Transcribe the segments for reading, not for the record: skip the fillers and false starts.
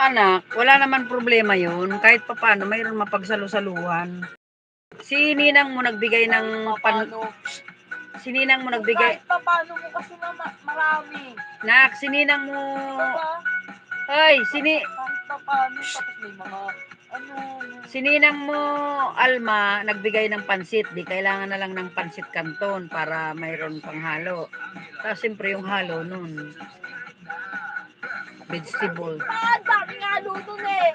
anak, wala naman problema yun. Kahit papaano, mayroon mapagsalusaluhan. Si Ninang mo nagbigay ng Si Ninang mo nagbigay. Kahit papaano mo kasi marami. Nak, si Ninang mo. Ay, Kahit papaano, tapos may mga Si Ninang mo, Alma, nagbigay ng pansit. Di kailangan na lang ng pansit canton para mayroon pang halo. Tapos siyempre yung halo nun. Vegetable. dami nga luto eh.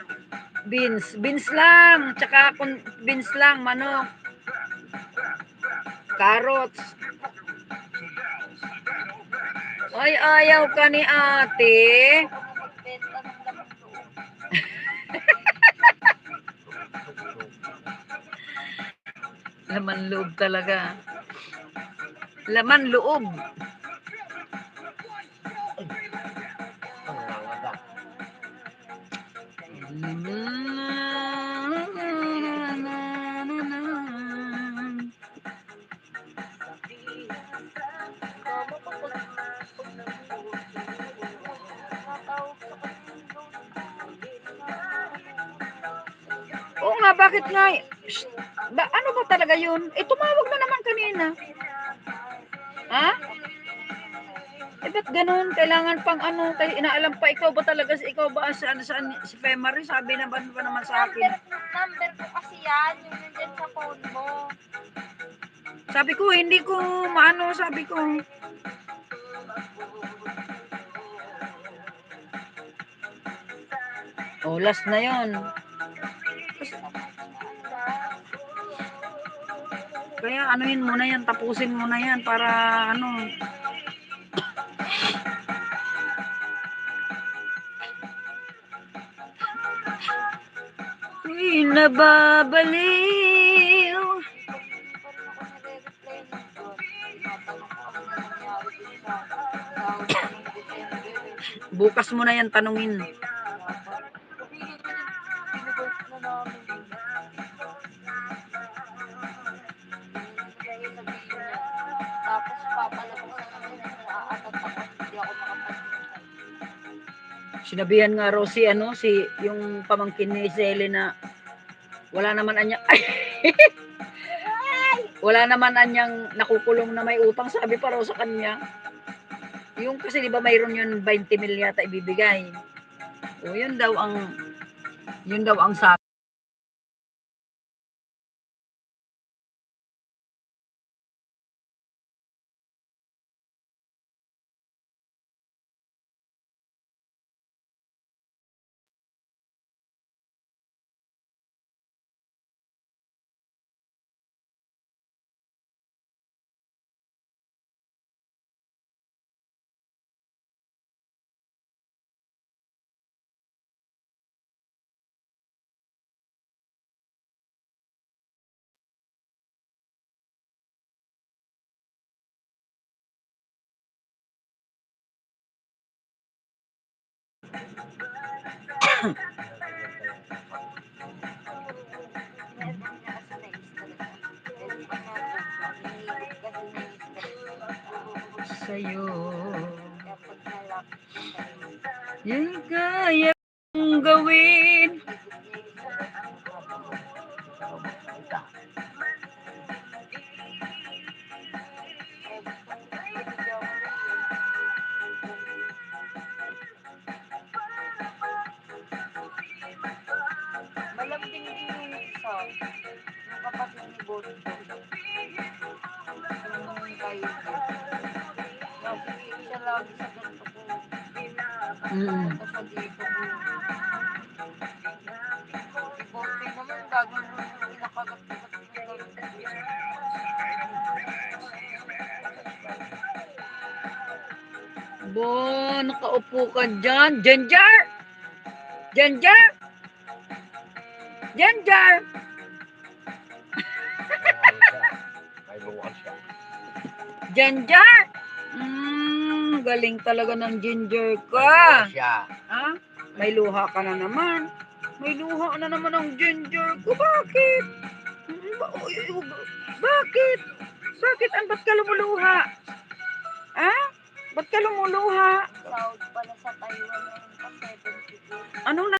Beans lang. Tsaka beans lang, manok. Carrots. Ay, ayaw ka ni ate. Laman loob talaga. Laman loob. Oo nga, bakit nga? Ano ba talaga yun? Tumawag na naman kanina. Ha? Ba't ganun? Kailangan pang ano, inaalam pa, ikaw ba talaga, ikaw ba saan si Femary? Sabi na ba naman sa akin? Number ko kasi yan, yung nandyan sa phone mo. Sabi ko, hindi ko maano, sabi ko. Oh, last na yon. Kaya anuhin mo na yan, tapusin mo na yan para ano. Uy, nababaliw. Bukas mo na yan tanungin. Sinabihan nga raw si yung pamangkin ni Sally na wala naman anyang wala naman anyang nakukulong na may utang, sabi pa raw sa kanya. Yung kasi di ba mayroon yun 20 mil yata ibibigay. O yun daw ang sabi. Sa'yo yung kaya kong gawin. Malambing din yung isa. Yung kapatid ni Bodo. Yung kayo. Lagi siya lagi sa ganito ko. Punta sa dito ko. Si Bodo naman gagawin mo yung pinakagat-kagat ng ganito. Bo, nakaupo ka dyan. Ginger! Ginger! Ginger! Ginger! Galing talaga ng ginger ka. Ha? May luha ka na naman. May luha na naman ang ginger ko. Bakit? Bakit? Bakit? Ba't ka lumuluha? Ha? Ba't ka lumuluha? Sahod pala sa Taiwan ngayon pa 70. Anong